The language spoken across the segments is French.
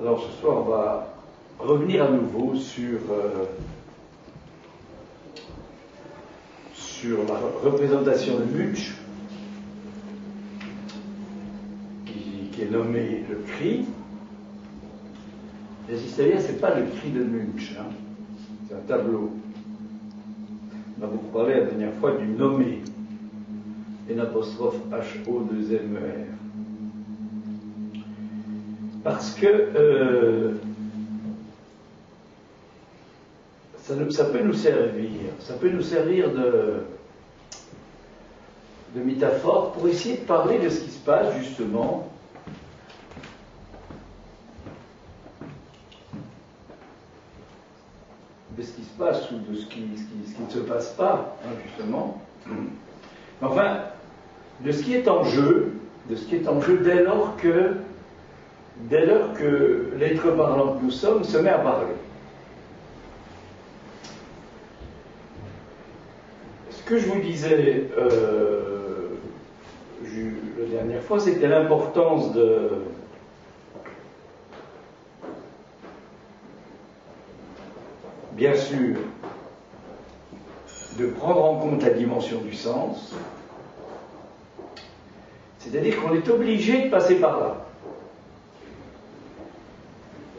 Alors ce soir, on va revenir à nouveau sur la représentation de Munch, qui est nommée le cri. Résistez bien, ce n'est pas le cri de Munch, hein. C'est un tableau. On a beaucoup parlé la dernière fois du nommé, N''Ho'2'MER. Parce que ça peut nous servir de métaphore pour essayer de parler de ce qui se passe justement de ce qui se passe ou de ce qui ne se passe pas, hein, justement. Enfin, de ce qui est en jeu, dès lors que l'être parlant que nous sommes se met à parler. Ce que je vous disais la dernière fois, c'était l'importance bien sûr, de prendre en compte la dimension du sens, c'est-à-dire qu'on est obligé de passer par là.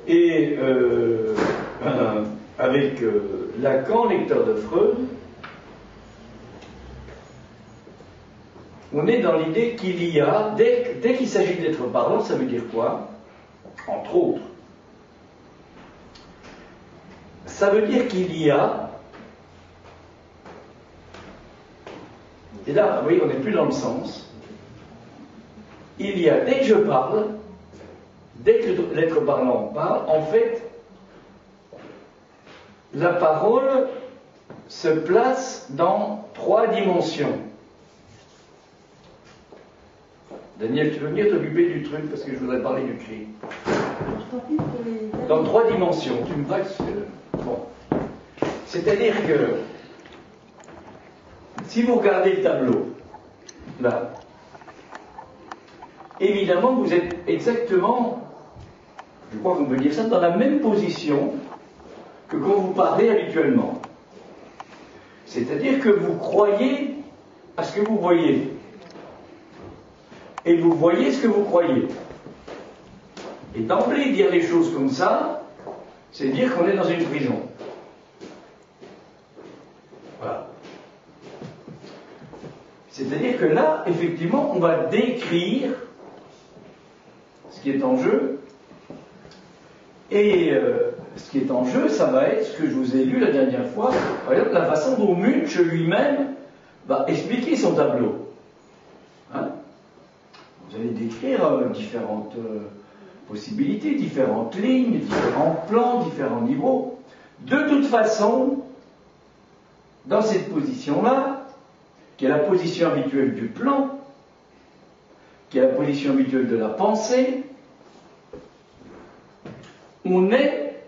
Et avec Lacan, lecteur de Freud, on est dans l'idée qu'il y a, dès qu'il s'agit d'être parlant, ça veut dire quoi? Entre autres, ça veut dire qu'il y a, et là, vous voyez, on n'est plus dans le sens, il y a, dès que je parle, dès que l'être parlant parle, en fait, la parole se place dans 3 dimensions. Daniel, tu veux venir t'occuper du truc parce que je voudrais parler du cri. Dans 3 dimensions. Tu me braques. Bon. C'est-à-dire que si vous regardez le tableau, là, évidemment, vous êtes exactement, je crois qu'on peut dire ça, dans la même position que quand vous parlez habituellement. C'est-à-dire que vous croyez à ce que vous voyez. Et vous voyez ce que vous croyez. Et d'emblée, dire les choses comme ça, c'est dire qu'on est dans une prison. Voilà. C'est-à-dire que là, effectivement, on va décrire ce qui est en jeu. Et ce qui est en jeu, ça va être ce que je vous ai lu la dernière fois, par exemple, la façon dont Munch lui-même va expliquer son tableau. Hein? Vous allez décrire différentes possibilités, différentes lignes, différents plans, différents niveaux. De toute façon, dans cette position-là, qui est la position habituelle du plan, qui est la position habituelle de la pensée, on est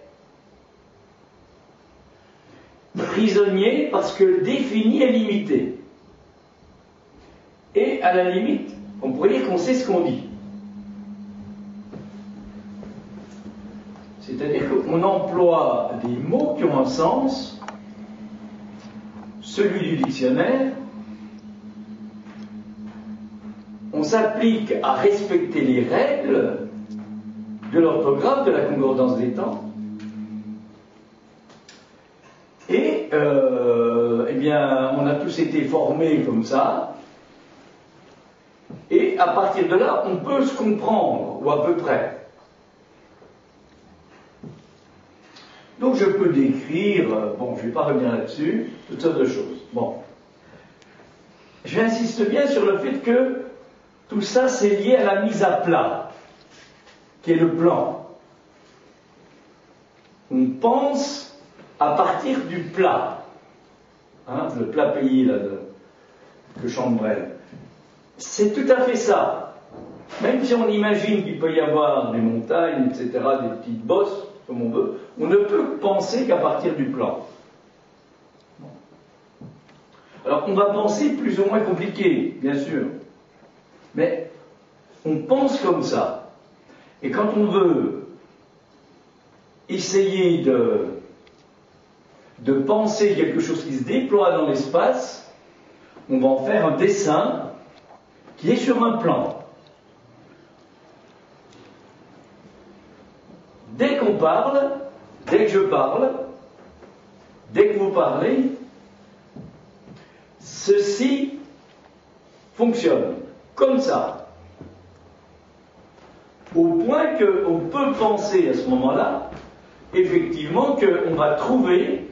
prisonnier parce que le défini est limité. Et à la limite, on pourrait dire qu'on sait ce qu'on dit. C'est-à-dire qu'on emploie des mots qui ont un sens, celui du dictionnaire, on s'applique à respecter les règles de l'orthographe, de la concordance des temps, et eh bien, on a tous été formés comme ça, et à partir de là, on peut se comprendre, ou à peu près. Donc je peux décrire, bon, je ne vais pas revenir là-dessus, toutes sortes de choses. Bon. J'insiste bien sur le fait que tout ça, c'est lié à la mise à plat, qui est le plan. On pense à partir du plat. Hein, le plat pays là, que chante Brel. C'est tout à fait ça. Même si on imagine qu'il peut y avoir des montagnes, etc., des petites bosses, comme on veut, on ne peut penser qu'à partir du plan. Bon. Alors, on va penser plus ou moins compliqué, bien sûr. Mais on pense comme ça. Et quand on veut essayer de penser quelque chose qui se déploie dans l'espace, on va en faire un dessin qui est sur un plan. Dès qu'on parle, dès que je parle, dès que vous parlez, ceci fonctionne comme ça. Au point qu'on peut penser à ce moment-là, effectivement, qu'on va trouver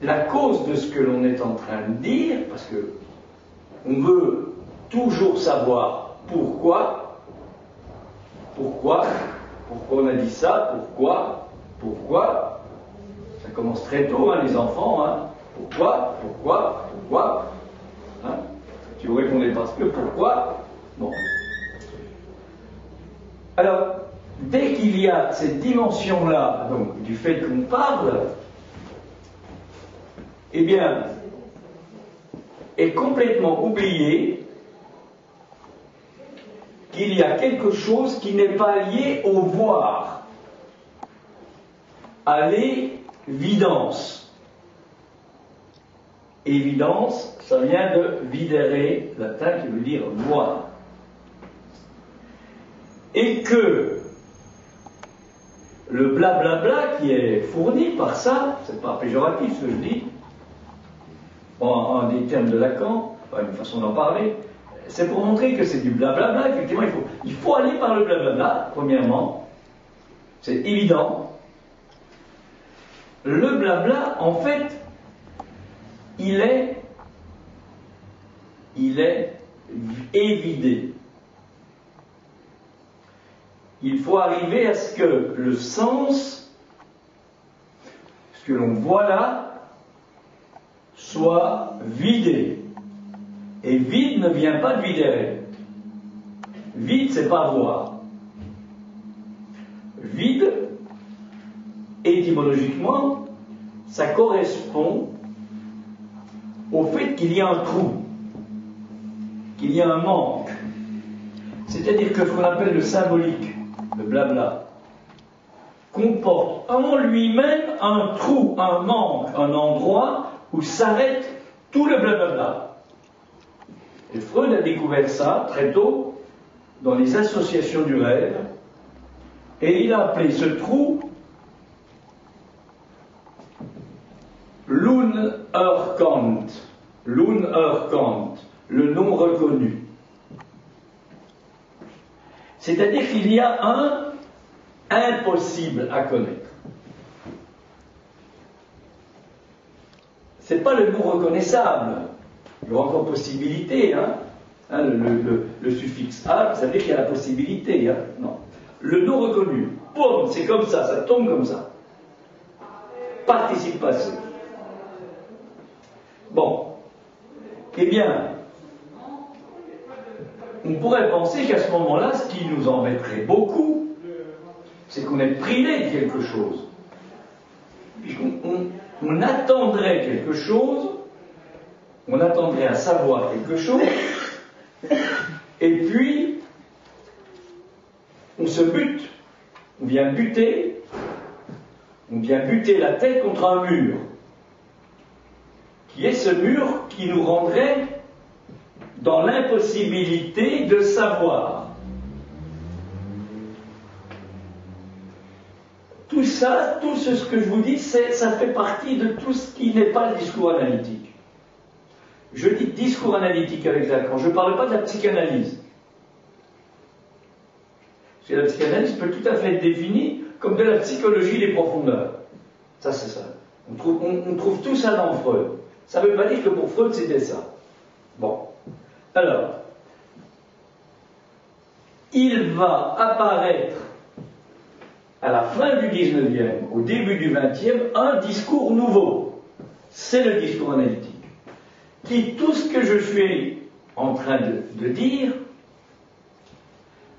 la cause de ce que l'on est en train de dire, parce que on veut toujours savoir pourquoi on a dit ça, pourquoi, ça commence très tôt, hein, les enfants, hein, pourquoi, hein, si vous répondez parce que, pourquoi, bon. Alors, dès qu'il y a cette dimension-là, donc, du fait qu'on parle, eh bien, est complètement oublié qu'il y a quelque chose qui n'est pas lié au voir, à l'évidence. Évidence, ça vient de videre, latin, qui veut dire voir. Et que le blablabla qui est fourni par ça, c'est pas péjoratif ce que je dis, en des termes de Lacan, pas une façon d'en parler, c'est pour montrer que c'est du blablabla. Effectivement, il faut aller par le blablabla, premièrement, c'est évident. Le blabla, en fait, il est évidé. Il faut arriver à ce que le sens, ce que l'on voit là, soit vidé. Et vide ne vient pas de videre. Vide, c'est pas voir. Vide, étymologiquement, ça correspond au fait qu'il y a un trou, qu'il y a un manque. C'est-à-dire que ce qu'on appelle le symbolique, le blabla, comporte en lui-même un trou, un manque, un endroit où s'arrête tout le blablabla. Et Freud a découvert ça très tôt dans les associations du rêve, et il a appelé ce trou l'Unerkannt, le non reconnu. C'est-à-dire qu'il y a un impossible à connaître. C'est pas le non reconnaissable. Il y aura encore possibilité, hein. Le suffixe a, ça veut dire qu'il y a la possibilité, hein. Non. Le non reconnu, boum, c'est comme ça tombe comme ça. Participe passé. Bon. Eh bien, on pourrait penser qu'à ce moment-là, ce qui nous embêterait beaucoup, c'est qu'on est privé de quelque chose. On attendrait quelque chose, on attendrait à savoir quelque chose, et puis on se bute, on vient buter la tête contre un mur, qui est ce mur qui nous rendrait dans l'impossibilité de savoir. Tout ça, tout ce que je vous dis, ça fait partie de tout ce qui n'est pas le discours analytique. Je dis discours analytique avec Lacan, je ne parle pas de la psychanalyse. Parce que la psychanalyse peut tout à fait être définie comme de la psychologie des profondeurs. Ça, c'est ça. On trouve tout ça dans Freud. Ça ne veut pas dire que pour Freud, c'était ça. Bon. Alors, il va apparaître à la fin du 19e, au début du 20e, un discours nouveau. C'est le discours analytique. Qui, tout ce que je suis en train de dire,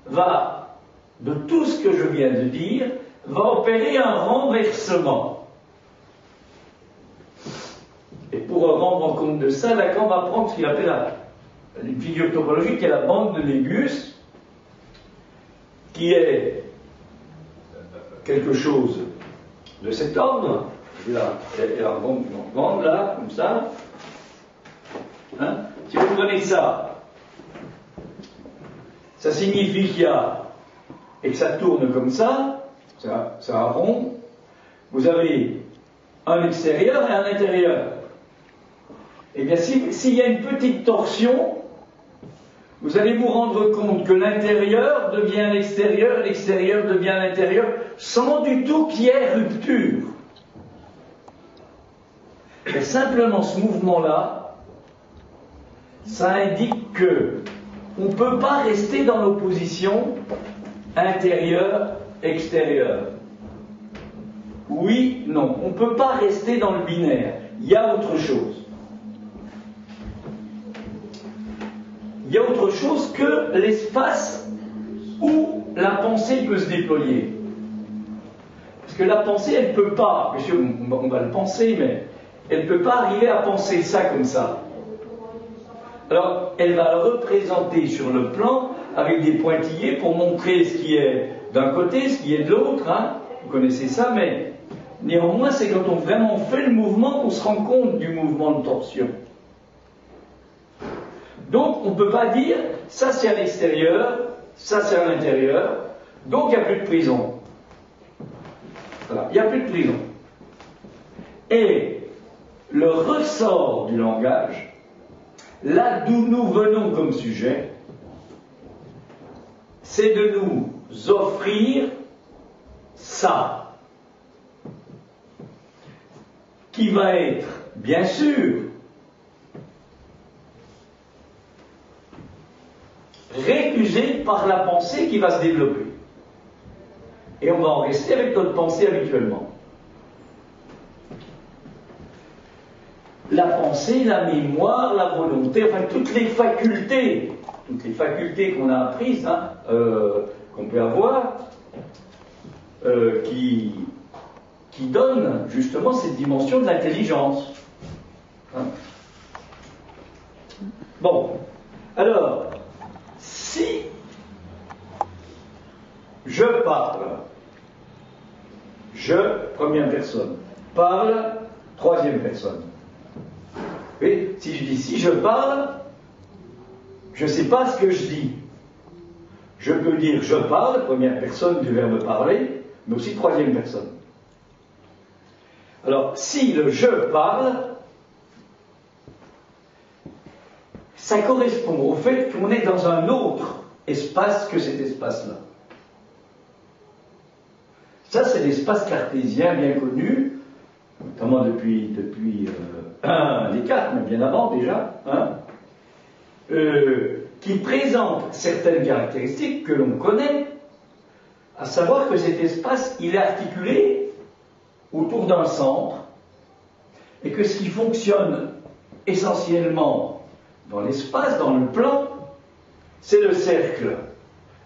de tout ce que je viens de dire, va opérer un renversement. Et pour rendre compte de ça, Lacan va prendre ce qu'il appelle une figure topologique, qui est la bande de Möbius, qui est quelque chose de cet ordre. Là, elle a grande là, comme ça. Hein? Si vous prenez ça, ça signifie qu'il y a, et que ça tourne comme ça rond, vous avez un extérieur et un intérieur. Eh bien, s'il y a une petite torsion, vous allez vous rendre compte que l'intérieur devient l'extérieur, l'extérieur devient l'intérieur, sans du tout qu'il y ait rupture. Et simplement ce mouvement-là, ça indique que on ne peut pas rester dans l'opposition intérieur-extérieur. Oui, non, on ne peut pas rester dans le binaire. Il y a autre chose. Il y a autre chose que l'espace où la pensée peut se déployer. Parce que la pensée, elle ne peut pas, bien sûr, on va le penser, mais elle ne peut pas arriver à penser ça comme ça. Alors, elle va le représenter sur le plan avec des pointillés pour montrer ce qui est d'un côté, ce qui est de l'autre. Hein. Vous connaissez ça, mais néanmoins, c'est quand on vraiment fait le mouvement qu'on se rend compte du mouvement de torsion. Donc, on ne peut pas dire, ça c'est à l'extérieur, ça c'est à l'intérieur, donc il n'y a plus de prison. Voilà, il n'y a plus de prison. Et le ressort du langage, là d'où nous venons comme sujet, c'est de nous offrir ça, qui va être, bien sûr, récusé par la pensée qui va se développer. Et on va en rester avec notre pensée habituellement. La pensée, la mémoire, la volonté, enfin toutes les facultés qu'on a apprises, hein, qu'on peut avoir, qui donnent justement cette dimension de l'intelligence. Hein. Bon, alors, si je parle, première personne, parle, troisième personne. Oui, si je dis si je parle, je ne sais pas ce que je dis. Je peux dire je parle, première personne du verbe parler, mais aussi troisième personne. Alors, si le je parle, ça correspond au fait qu'on est dans un autre espace que cet espace-là. Ça, c'est l'espace cartésien bien connu, notamment depuis Descartes, mais bien avant déjà, hein, qui présente certaines caractéristiques que l'on connaît, à savoir que cet espace, il est articulé autour d'un centre, et que ce qui fonctionne essentiellement dans l'espace, dans le plan, c'est le cercle.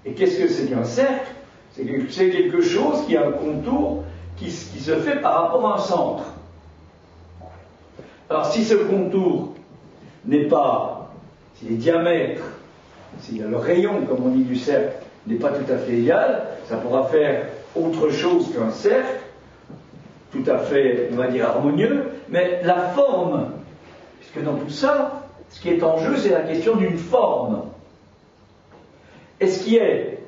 Et qu'est-ce que c'est qu'un cercle? C'est quelque chose qui a un contour qui se fait par rapport à un centre. Alors si ce contour n'est pas, si les diamètres, si le rayon, comme on dit, du cercle n'est pas tout à fait égal, ça pourra faire autre chose qu'un cercle, tout à fait, on va dire, harmonieux, mais la forme, puisque dans tout ça, ce qui est en jeu, c'est la question d'une forme. Et ce qui est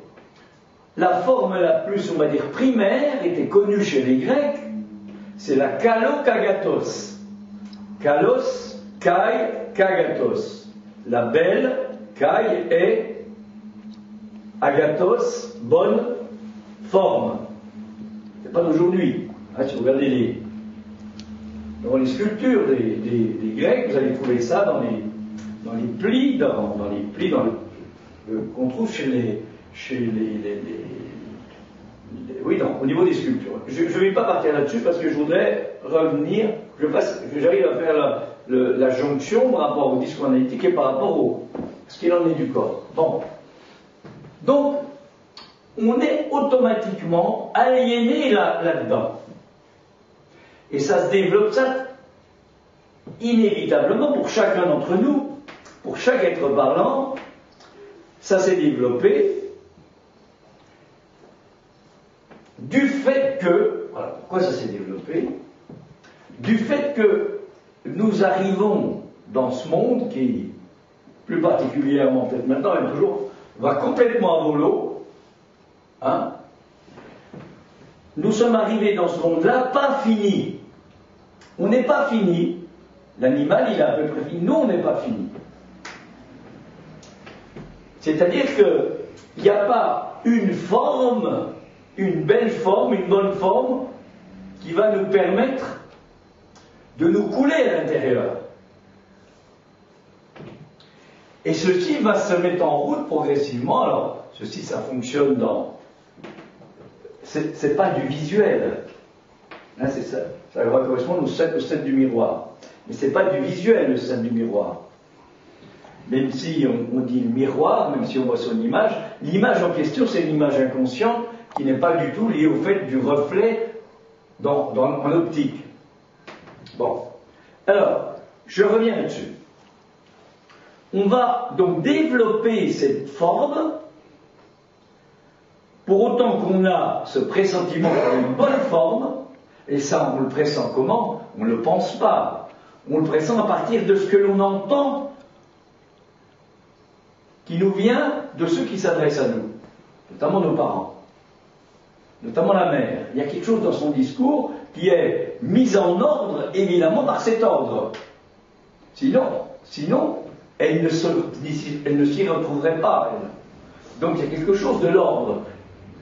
la forme la plus, on va dire, primaire, était connue chez les Grecs, c'est la kalokagatos. Kalos, kai, kagatos. La belle, kai, et agatos, bonne forme. C'est pas d'aujourd'hui. Hein, si vous regardez dans les sculptures des Grecs, vous allez trouver ça dans les plis, qu'on trouve au niveau des sculptures. Je ne vais pas partir là-dessus parce que je voudrais revenir, que j'arrive à faire la jonction par rapport au discours analytique et par rapport à ce qu'il en est du corps. Bon. Donc, on est automatiquement aliéné là-dedans. Et ça se développe, ça, inévitablement pour chacun d'entre nous, pour chaque être parlant, ça s'est développé du fait Pourquoi ça s'est développé? Du fait que nous arrivons dans ce monde qui, plus particulièrement peut-être maintenant, mais toujours, va complètement à volo. Hein? Nous sommes arrivés dans ce monde-là pas fini. On n'est pas fini. L'animal, il est à peu près fini. Nous, on n'est pas fini. C'est-à-dire qu'il n'y a pas une forme, une belle forme, une bonne forme, qui va nous permettre de nous couler à l'intérieur. Et ceci va se mettre en route progressivement. Alors, ceci, ça fonctionne dans... C'est pas du visuel. Hein, c'est ça. Ça va correspondre au stade du miroir. Mais c'est pas du visuel, le stade du miroir. Même si on dit le miroir, même si on voit son image, l'image en question, c'est une image inconsciente qui n'est pas du tout liée au fait du reflet en optique. Bon. Alors, je reviens là-dessus. On va donc développer cette forme, pour autant qu'on a ce pressentiment d'une bonne forme, et ça, on le pressent comment? On ne le pense pas. On le pressent à partir de ce que l'on entend, qui nous vient de ceux qui s'adressent à nous, notamment nos parents, notamment la mère. Il y a quelque chose dans son discours qui est mis en ordre, évidemment, par cet ordre. Sinon, elle ne s'y retrouverait pas. Elle. Donc il y a quelque chose de l'ordre.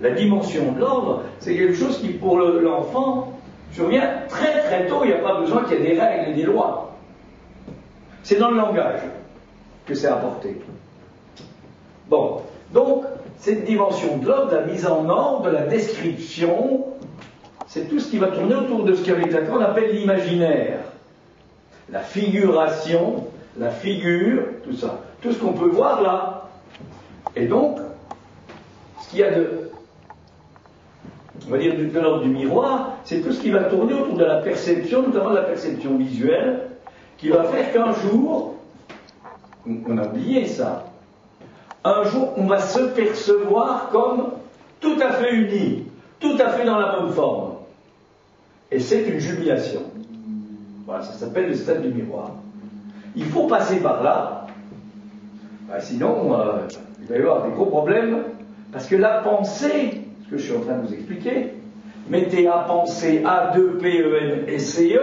La dimension de l'ordre, c'est quelque chose qui, pour l'enfant, survient très très tôt. Il n'y a pas besoin qu'il y ait des règles et des lois. C'est dans le langage que c'est apporté. Bon, donc, cette dimension de l'ordre, la mise en ordre, de la description, c'est tout ce qui va tourner autour de ce qu'avec Lacan on appelle l'imaginaire. La figuration, la figure, tout ça. Tout ce qu'on peut voir là. Et donc, ce qu'il y a on va dire de l'ordre du miroir, c'est tout ce qui va tourner autour de la perception, notamment de la perception visuelle, qui va faire qu'un jour, on a oublié ça, un jour on va se percevoir comme tout à fait uni, tout à fait dans la bonne forme. Et c'est une jubilation. Voilà, ça s'appelle le stade du miroir. Il faut passer par là, sinon il va y avoir des gros problèmes, parce que la pensée, ce que je suis en train de vous expliquer, mettez à penser A2PENSCE,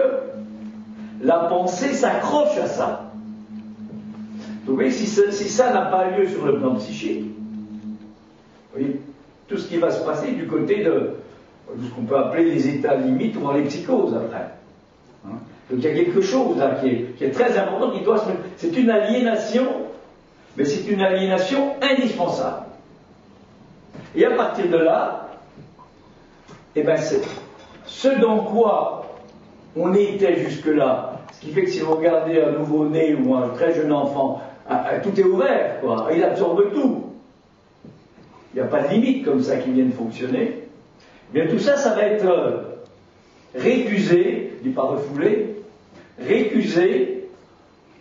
la pensée s'accroche à ça. Vous voyez, si ça n'a pas lieu sur le plan psychique, vous voyez, tout ce qui va se passer du côté de ce qu'on peut appeler les états limites ou les psychoses après. Hein? Donc il y a quelque chose là qui est très important, qui doit se mettre. C'est une aliénation, mais c'est une aliénation indispensable. Et à partir de là, eh ben c'est ce dans quoi on était jusque-là, ce qui fait que si vous regardez un nouveau-né ou un très jeune enfant, tout est ouvert, quoi. Il absorbe tout. Il n'y a pas de limite comme ça qui viennent fonctionner. Eh bien tout ça, ça va être récusé, je ne dis pas refoulé, récusé,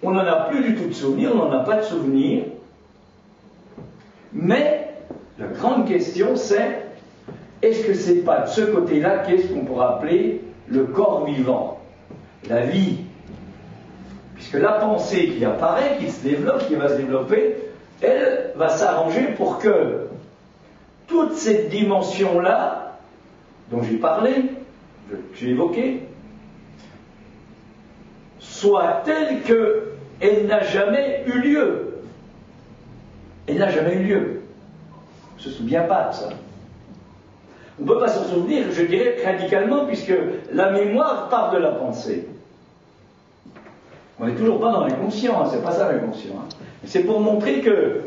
on n'en a plus du tout de souvenir, on n'en a pas de souvenir, mais la grande question c'est, est-ce que c'est pas de ce côté-là qu'est-ce qu'on pourrait appeler le corps vivant, la vie? Puisque la pensée qui apparaît, qui se développe, qui va se développer, elle va s'arranger pour que toute cette dimension-là, dont j'ai parlé, que j'ai évoqué, soit telle qu'elle n'a jamais eu lieu. Elle n'a jamais eu lieu. On ne se souvient pas de ça. On ne peut pas s'en souvenir, je dirais, radicalement, puisque la mémoire part de la pensée. On n'est toujours pas dans l'inconscient, hein, c'est pas ça l'inconscient. Hein. C'est pour montrer que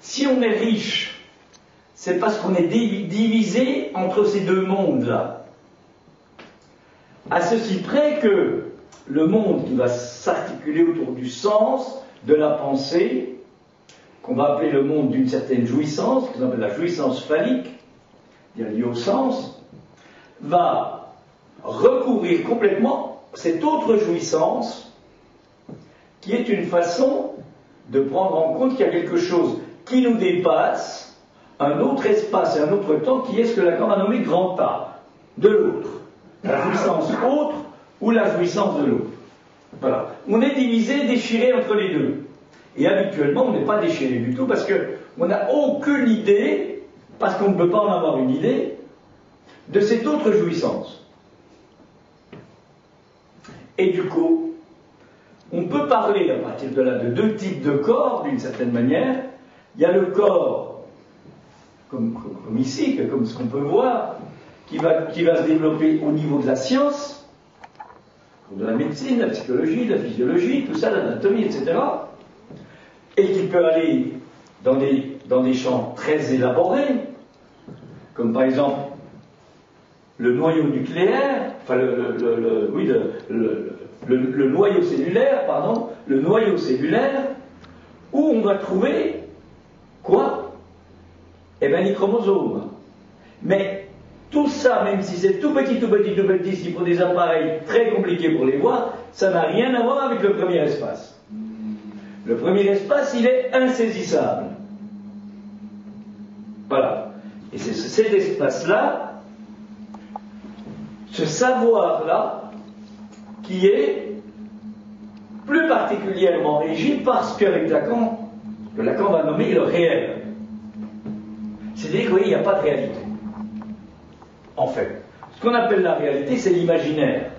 si on est riche, c'est parce qu'on est divisé entre ces deux mondes-là. À ceci près que le monde qui va s'articuler autour du sens, de la pensée, qu'on va appeler le monde d'une certaine jouissance, qu'on appelle la jouissance phallique, liée au sens, va recouvrir complètement cette autre jouissance qui est une façon de prendre en compte qu'il y a quelque chose qui nous dépasse, un autre espace et un autre temps qui est ce que Lacan a nommé grand art. de l'autre. La jouissance autre ou la jouissance de l'autre. Voilà. On est divisé, déchiré entre les deux. Et habituellement, on n'est pas déchiré du tout parce qu'on n'a aucune idée, parce qu'on ne peut pas en avoir une idée, de cette autre jouissance. Et du coup, on peut parler à partir de là de deux types de corps, d'une certaine manière. Il y a le corps, comme ici, comme ce qu'on peut voir, qui va se développer au niveau de la science, de la médecine, de la psychologie, de la physiologie, tout ça, l'anatomie, etc. Et qui peut aller dans des champs très élaborés, comme par exemple le noyau nucléaire, enfin le noyau cellulaire, pardon, le noyau cellulaire, où on va trouver quoi? Eh bien, les chromosomes. Mais tout ça, même si c'est tout petit, s'il faut des appareils très compliqués pour les voir, ça n'a rien à voir avec le premier espace. Le premier espace, il est insaisissable. Voilà. Et c'est cet espace-là, ce savoir-là, qui est plus particulièrement régi parce qu'avec Lacan, que Lacan va nommer le réel. C'est-à-dire que, vous voyez, il n'y a pas de réalité. En fait, ce qu'on appelle la réalité, c'est l'imaginaire.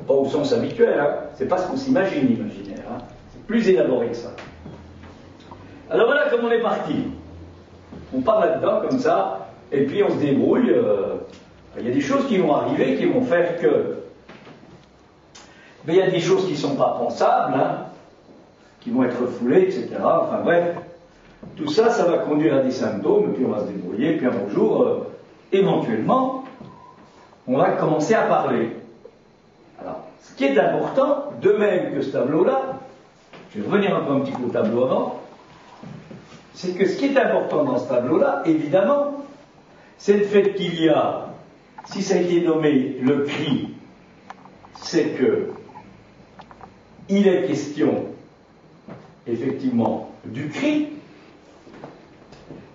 Pas au sens habituel, hein. C'est pas ce qu'on s'imagine, l'imaginaire. Hein. C'est plus élaboré que ça. Alors voilà comme on est parti. On part là-dedans, comme ça, et puis on se débrouille. Il y a des choses qui vont arriver, qui vont faire que... Mais il y a des choses qui ne sont pas pensables, hein, qui vont être refoulées, etc. Enfin bref, tout ça, ça va conduire à des symptômes, et puis on va se débrouiller, puis un beau jour, éventuellement, on va commencer à parler. Alors, ce qui est important, de même que ce tableau-là, je vais revenir un petit peu au tableau avant, c'est que ce qui est important dans ce tableau-là, évidemment, c'est le fait qu'il y a, si ça a été nommé le cri, c'est que il est question, effectivement, du cri,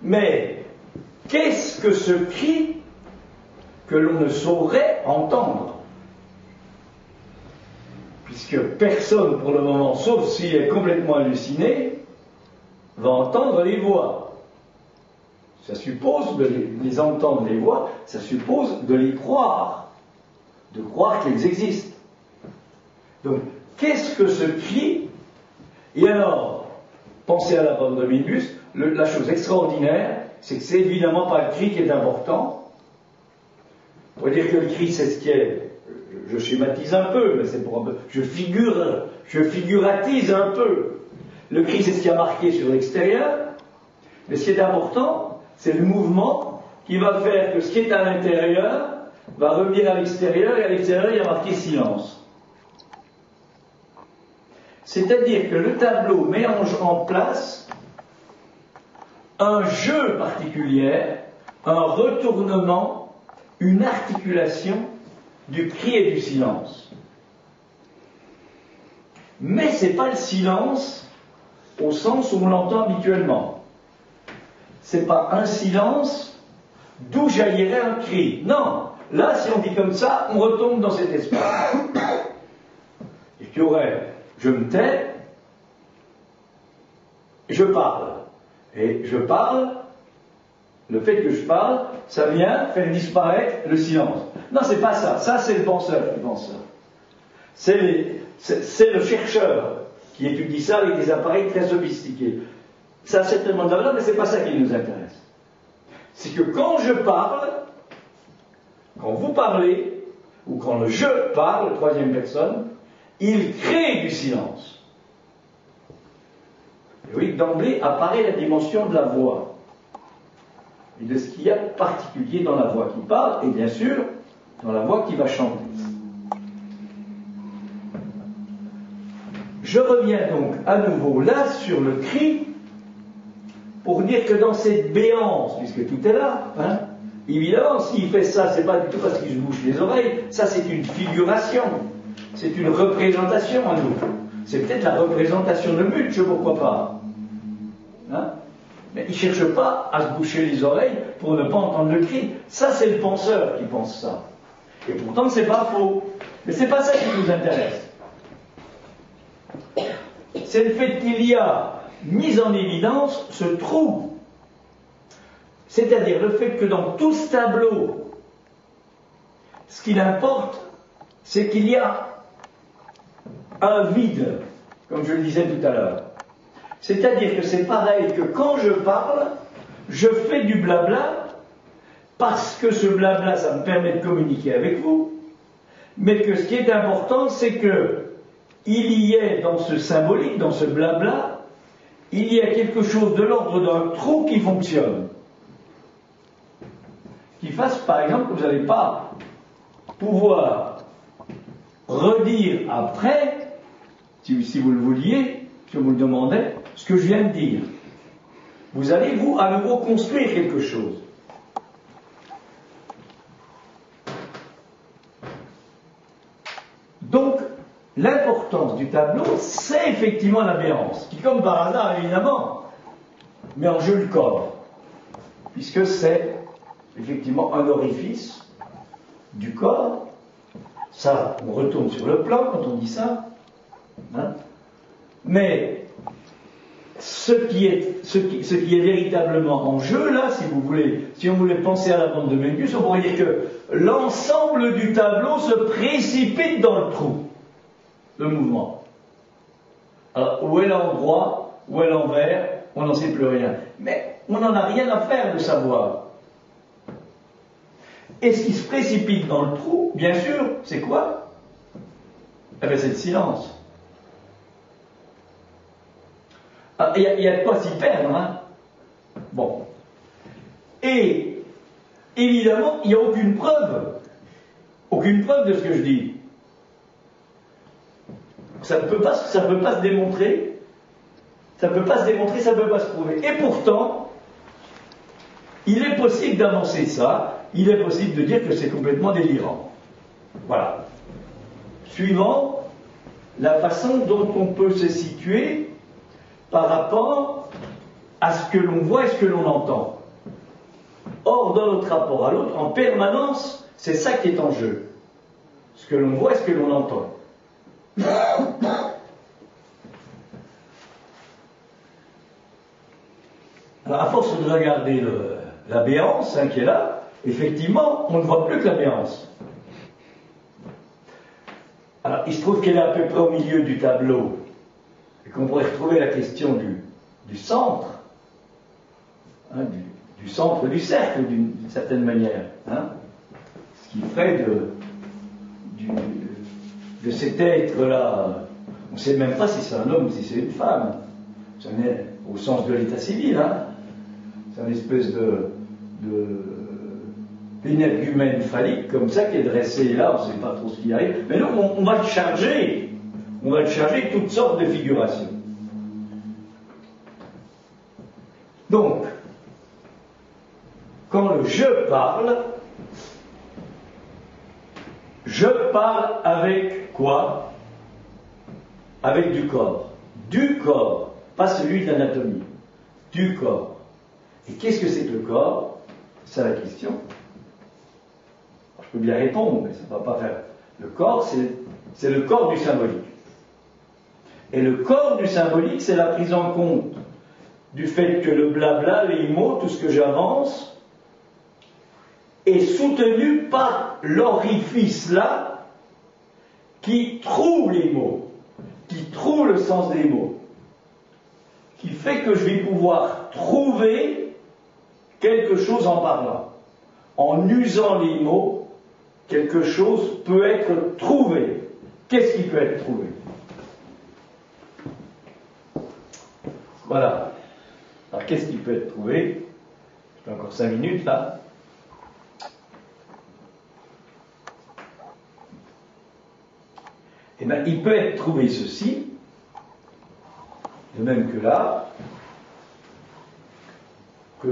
mais qu'est-ce que ce cri que l'on ne saurait entendre? Puisque personne, pour le moment, sauf s'il est complètement halluciné, va entendre les voix. Ça suppose de les entendre, les voix, ça suppose de les croire, de croire qu'elles existent. Donc, qu'est-ce que ce cri? Et alors, pensez à la bande de Minus, la chose extraordinaire, c'est que c'est évidemment pas le cri qui est important. On va dire que le cri, c'est ce qui est, je schématise un peu, mais c'est pour un peu, je figuratise un peu. Le cri, c'est ce qui a marqué sur l'extérieur, mais ce qui est important, c'est le mouvement qui va faire que ce qui est à l'intérieur va revenir à l'extérieur, et à l'extérieur, il y a marqué silence. C'est-à-dire que le tableau met en place un jeu particulier, un retournement, une articulation du cri et du silence. Mais ce n'est pas le silence au sens où on l'entend habituellement. Ce n'est pas un silence d'où jaillirait un cri. Non, là, si on dit comme ça, on retombe dans cet espace. Et qu'il y aurait, je me tais, je parle. Et je parle, le fait que je parle, ça vient faire disparaître le silence. Non, c'est pas ça. Ça, c'est le penseur qui pense ça. C'est le chercheur qui étudie ça avec des appareils très sophistiqués. Ça a certainement de la valeur, mais c'est pas ça qui nous intéresse. C'est que quand je parle, quand vous parlez, ou quand le je parle, troisième personne, il crée du silence. Et oui, d'emblée apparaît la dimension de la voix. Et de ce qu'il y a de particulier dans la voix qui parle, et bien sûr, dans la voix qui va chanter. Je reviens donc à nouveau là sur le cri, pour dire que dans cette béance, puisque tout est là, hein, évidemment, s'il fait ça, c'est pas du tout parce qu'il se bouche les oreilles, ça c'est une figuration, c'est une représentation à nous. C'est peut-être la représentation de Munch, pourquoi pas. Hein? Mais il ne cherche pas à se boucher les oreilles pour ne pas entendre le cri. Ça, c'est le penseur qui pense ça. Et pourtant, c'est pas faux. Mais c'est pas ça qui nous intéresse. C'est le fait qu'il y a mis en évidence ce trou. C'est-à-dire le fait que dans tout ce tableau, ce qu'il importe, c'est qu'il y a un vide, comme je le disais tout à l'heure. C'est-à-dire que c'est pareil que quand je parle, je fais du blabla, parce que ce blabla, ça me permet de communiquer avec vous, mais que ce qui est important, c'est que il y ait dans ce symbolique, dans ce blabla, il y a quelque chose de l'ordre d'un trou qui fonctionne. Qui fasse, par exemple, que vous n'allez pas pouvoir redire après, si vous le vouliez, si on vous le demandait, ce que je viens de dire. Vous allez, vous, à nouveau construire quelque chose. Donc, l'importance du tableau, c'est effectivement la béance, qui, comme par hasard, évidemment, met en jeu le corps, puisque c'est effectivement un orifice du corps. Ça, on retourne sur le plan quand on dit ça. Hein. Mais ce qui est véritablement en jeu, là, si vous voulez, si on voulait penser à la bande de Möbius, on pourrait dire que l'ensemble du tableau se précipite dans le trou de mouvement. Alors, où est l'endroit, où est l'envers, on n'en sait plus rien. Mais on n'en a rien à faire de savoir. Et ce qui se précipite dans le trou, bien sûr, c'est quoi? Eh bien, c'est le silence. Il y a de quoi s'y perdre, hein? Bon. Et, évidemment, il n'y a aucune preuve de ce que je dis. Ça ne peut pas se démontrer, ça ne peut pas se démontrer, ça ne peut pas se prouver. Et pourtant, il est possible d'avancer ça, il est possible de dire que c'est complètement délirant. Voilà. Suivant la façon dont on peut se situer par rapport à ce que l'on voit et ce que l'on entend. Or, dans notre rapport à l'autre, en permanence, c'est ça qui est en jeu. Ce que l'on voit et ce que l'on entend. Alors, à force de regarder la béance qui est là, effectivement, on ne voit plus que la béance. Alors, il se trouve qu'elle est à peu près au milieu du tableau, et qu'on pourrait retrouver la question du centre, hein, du centre du cercle, d'une certaine manière. Hein, ce qui ferait de cet être-là, on ne sait même pas si c'est un homme ou si c'est une femme. Ça n'est au sens de l'état civil, hein. C'est une espèce d'énergumène phallique comme ça qui est dressé là, on ne sait pas trop ce qui arrive. Mais non, on va le charger. On va le charger de toutes sortes de figurations. Donc, quand le je parle avec quoi? Avec du corps. Du corps, pas celui de l'anatomie. Du corps. Et qu'est-ce que c'est que le corps? C'est ça la question. Alors, je peux bien répondre, mais ça ne va pas faire. Le corps, c'est le corps du symbolique. Et le corps du symbolique, c'est la prise en compte du fait que le blabla, les mots, tout ce que j'avance, est soutenu par l'orifice là qui trouve les mots, qui trouve le sens des mots, qui fait que je vais pouvoir trouver quelque chose en parlant. En usant les mots, quelque chose peut être trouvé. Qu'est-ce qui peut être trouvé? Voilà. Alors, qu'est-ce qui peut être trouvé? J'ai encore 5 minutes, là. Eh bien, il peut être trouvé ceci, de même que là, que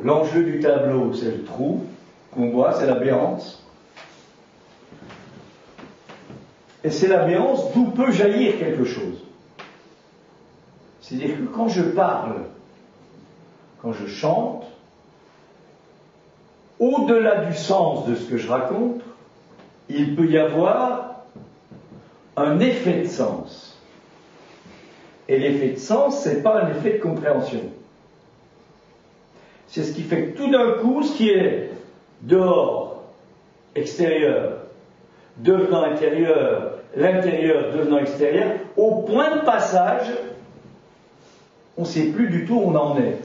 l'enjeu du tableau, c'est le trou, qu'on voit, c'est la béance. Et c'est la béance d'où peut jaillir quelque chose. C'est-à-dire que quand je parle, quand je chante, au-delà du sens de ce que je raconte, il peut y avoir un effet de sens. Et l'effet de sens, ce n'est pas un effet de compréhension. C'est ce qui fait que tout d'un coup, ce qui est dehors, extérieur, devenant intérieur, l'intérieur devenant extérieur, au point de passage, on ne sait plus du tout où on en est.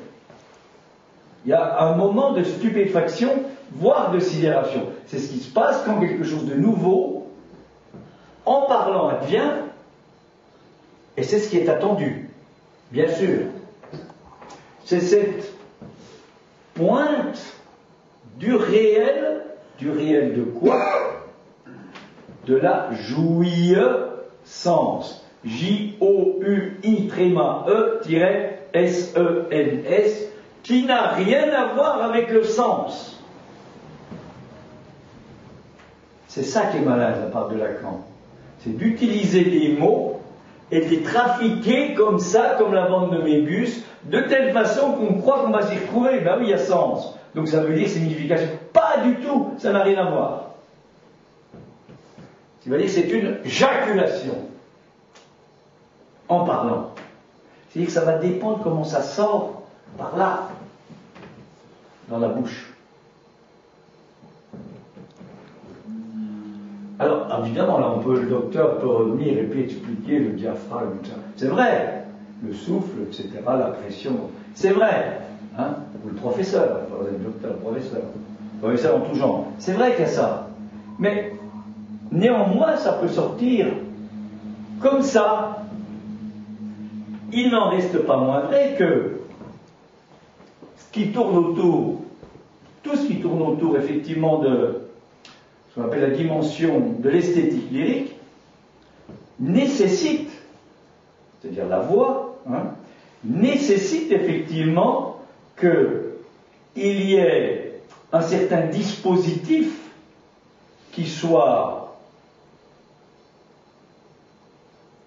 Il y a un moment de stupéfaction, voire de sidération. C'est ce qui se passe quand quelque chose de nouveau, en parlant, advient, et c'est ce qui est attendu, bien sûr. C'est cette pointe du réel de quoi? De la jouissance. J-O-U-I-E-S-E-N-S, qui n'a rien à voir avec le sens. C'est ça qui est malin de la part de Lacan. C'est d'utiliser des mots et de les trafiquer comme ça, comme la bande de Mébius, de telle façon qu'on croit qu'on va s'y retrouver. Ben oui, il y a sens. Donc ça veut dire signification. Pas du tout, ça n'a rien à voir. Ça veut dire que c'est une jaculation en parlant. C'est-à-dire que ça va dépendre comment ça sort par là, dans la bouche. Alors, évidemment, là, le docteur peut revenir et puis expliquer le diaphragme, tout ça. C'est vrai, le souffle, etc., la pression, c'est vrai. Hein, ou le professeur, le docteur, le professeur en tout genre. C'est vrai qu'il y a ça. Mais, néanmoins, ça peut sortir comme ça. Il n'en reste pas moins vrai que ce qui tourne autour, tout ce qui tourne autour, effectivement, de ce qu'on appelle la dimension de l'esthétique lyrique, nécessite, c'est-à-dire la voix, nécessite effectivement qu'il y ait un certain dispositif qui soit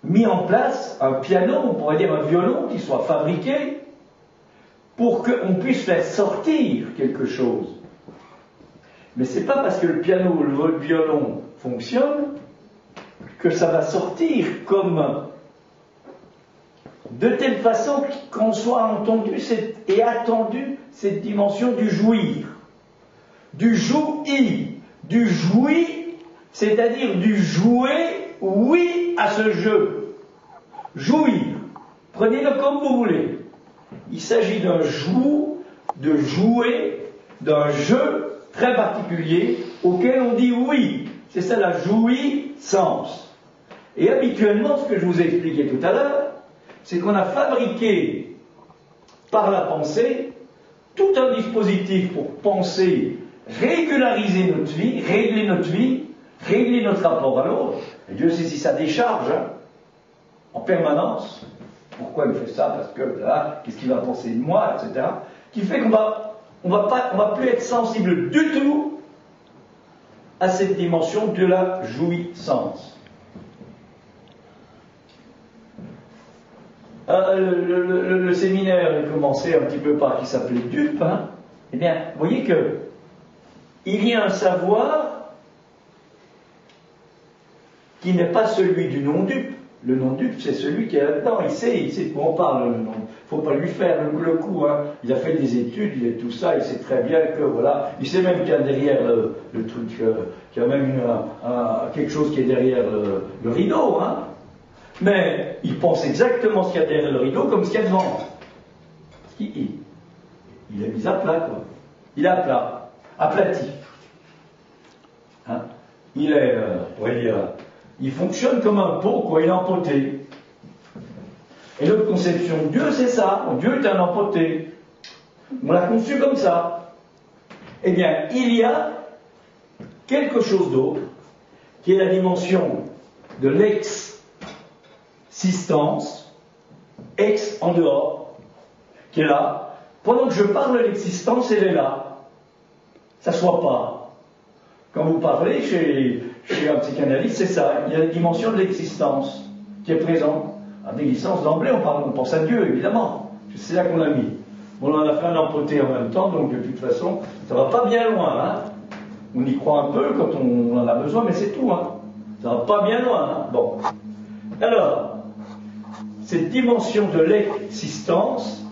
mis en place, un piano, on pourrait dire un violon, qui soit fabriqué pour qu'on puisse faire sortir quelque chose. Mais ce n'est pas parce que le piano ou le violon fonctionne que ça va sortir comme de telle façon qu'on soit entendu et attendu cette dimension du jouir, du jouir, du jouir, c'est-à-dire du jouer, oui, à ce jeu. Jouir. Prenez-le comme vous voulez. Il s'agit d'un de jouer, d'un jeu très particulier auquel on dit oui. C'est ça la jouissance. Et habituellement, ce que je vous ai expliqué tout à l'heure, c'est qu'on a fabriqué par la pensée tout un dispositif pour penser, régulariser notre vie, régler notre rapport à l'autre. Et Dieu sait si ça décharge en permanence. Pourquoi il fait ça? Parce que là, qu'est-ce qu'il va penser de moi, etc. Qui fait qu'on va plus être sensible du tout à cette dimension de la jouissance. Le séminaire a commencé un petit peu par qui s'appelait Dupe. Eh bien, vous voyez que il y a un savoir qui n'est pas celui du non-dupe. Le non-dupe, c'est celui qui est là-dedans. Il sait de quoi on parle. Il ne faut pas lui faire le coup. Il a fait des études, il est tout ça, il sait très bien que, voilà, il sait même qu'il y a derrière le truc, qu'il y a même quelque chose qui est derrière le rideau. Mais il pense exactement ce qu'il y a derrière le rideau comme ce qu'il y a devant. Parce qu'il est mis à plat, quoi. Il est à plat, aplati. Il est, on va dire, il fonctionne comme un pot, quoi, il est empoté. Et notre conception de Dieu, c'est ça. Dieu est un empoté. On l'a conçu comme ça. Eh bien, il y a quelque chose d'autre, qui est la dimension de l'existence, ex en dehors, qui est là. Pendant que je parle de l'existence, elle est là. Ça ne soit pas. Quand vous parlez chez un psychanalyste, c'est ça. Il y a la dimension de l'existence qui est présente. À l'existence d'emblée, on pense à Dieu, évidemment. C'est là qu'on l'a mis. On en a fait un empoté en même temps, donc de toute façon, ça va pas bien loin. Hein. On y croit un peu quand on en a besoin, mais c'est tout. Hein. Ça va pas bien loin. Hein. Bon. Alors, cette dimension de l'existence,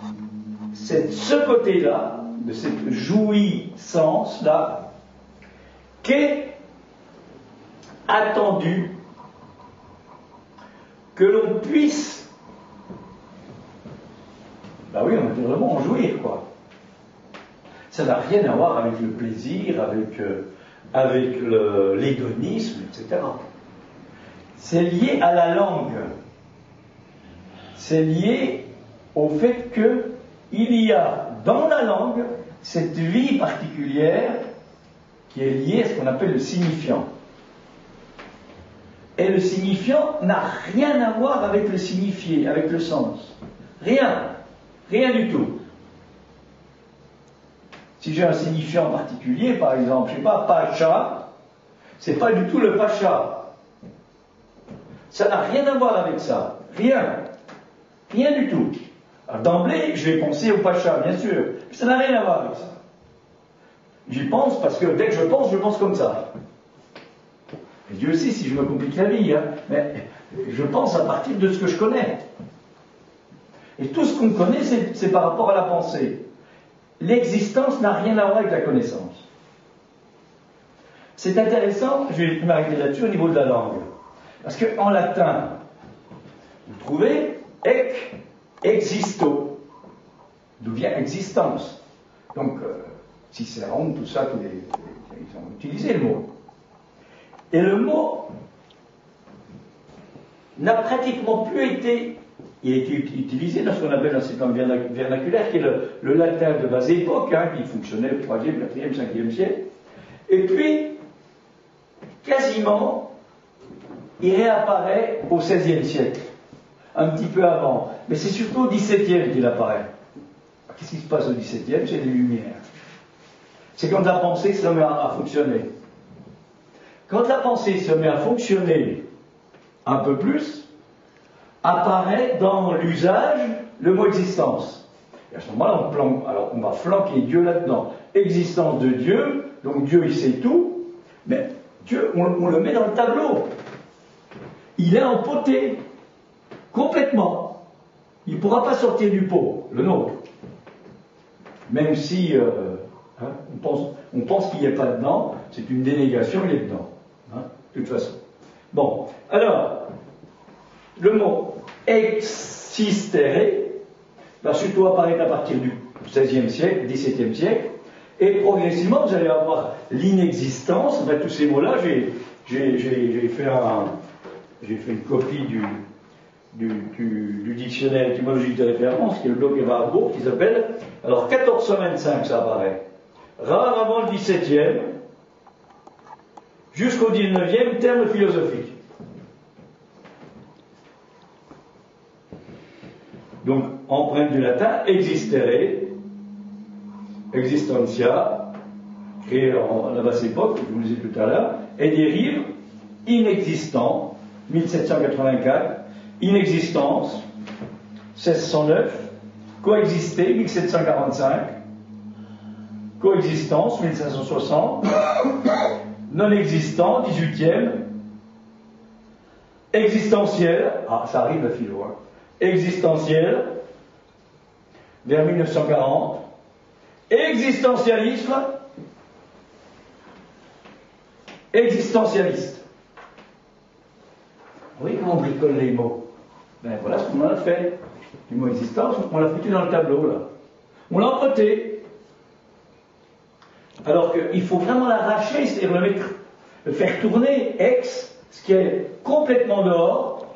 c'est ce côté-là, de cette jouissance-là, qu'est attendu que l'on puisse, ben oui, on peut vraiment en jouir, quoi. Ça n'a rien à voir avec le plaisir, avec l'hédonisme, etc. C'est lié à la langue. C'est lié au fait qu'il y a dans la langue cette vie particulière qui est liée à ce qu'on appelle le signifiant. Et le signifiant n'a rien à voir avec le signifié, avec le sens. Rien. Rien du tout. Si j'ai un signifiant particulier, par exemple, je ne sais pas, pacha, c'est pas du tout le pacha. Ça n'a rien à voir avec ça. Rien. Rien du tout. Alors d'emblée, je vais penser au pacha, bien sûr. Mais ça n'a rien à voir avec ça. J'y pense parce que dès que je pense comme ça. Et Dieu sait si je me complique la vie, hein, mais je pense à partir de ce que je connais. Et tout ce qu'on connaît, c'est par rapport à la pensée. L'existence n'a rien à voir avec la connaissance. C'est intéressant, je vais m'arrêter là-dessus au niveau de la langue. Parce qu'en latin, vous trouvez ec, existo, d'où vient existence. Donc, Cicéron, tout ça, ils ont utilisé le mot. Et le mot n'a pratiquement plus été, il a été utilisé dans ce qu'on appelle un système vernaculaire, qui est le latin de bas époque, hein, qui fonctionnait au 3e, 4e, 5e siècle. Et puis, quasiment, il réapparaît au 16e siècle, un petit peu avant. Mais c'est surtout au 17e qu'il apparaît. Qu'est-ce qui se passe au 17e? C'est les Lumières. C'est quand la pensée se met à fonctionner. Quand la pensée se met à fonctionner un peu plus, apparaît dans l'usage le mot existence. Et à ce moment-là, on va flanquer Dieu là-dedans. Existence de Dieu, donc Dieu il sait tout, mais Dieu, on le met dans le tableau. Il est empoté, complètement. Il ne pourra pas sortir du pot, le nôtre. Même si on pense qu'il n'est pas dedans, c'est une dénégation, il est dedans. Hein, de toute façon. Bon, alors, le mot existere va surtout apparaître à partir du XVIe siècle, XVIIe siècle, et progressivement vous allez avoir l'inexistence. Enfin, tous ces mots-là, j'ai fait une copie du dictionnaire étymologique de référence, qui est le bloc Warburg, qui s'appelle, alors 1425 ça apparaît, rare avant le XVIIe, jusqu'au XIXe, terme philosophique. Donc, empreinte du latin, existere, existentia, créé à la basse époque, je vous le disais tout à l'heure, et dérive inexistant, 1784, inexistence, 1609, coexister, 1745, coexistence, 1560, non-existant, 18e, existentiel, ça arrive à philo, hein, existentiel, vers 1940, existentialisme, existentialiste. Oui, comment on bricole les mots? Ben voilà ce qu'on a fait. Du mot existence, on l'a foutu dans le tableau, là. On l'a empoté. Alors qu'il faut vraiment l'arracher, c'est-à-dire le faire tourner, ce qui est complètement dehors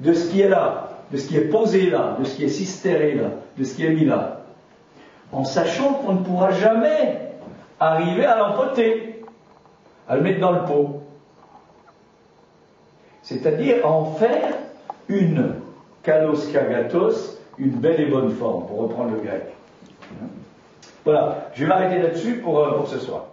de ce qui est là, de ce qui est posé là, de ce qui est sistéré là, de ce qui est mis là. En sachant qu'on ne pourra jamais arriver à l'empoter, à le mettre dans le pot. C'est-à-dire à en faire une kalos kagatos, une belle et bonne forme, pour reprendre le grec. Voilà, je vais m'arrêter là-dessus pour ce soir.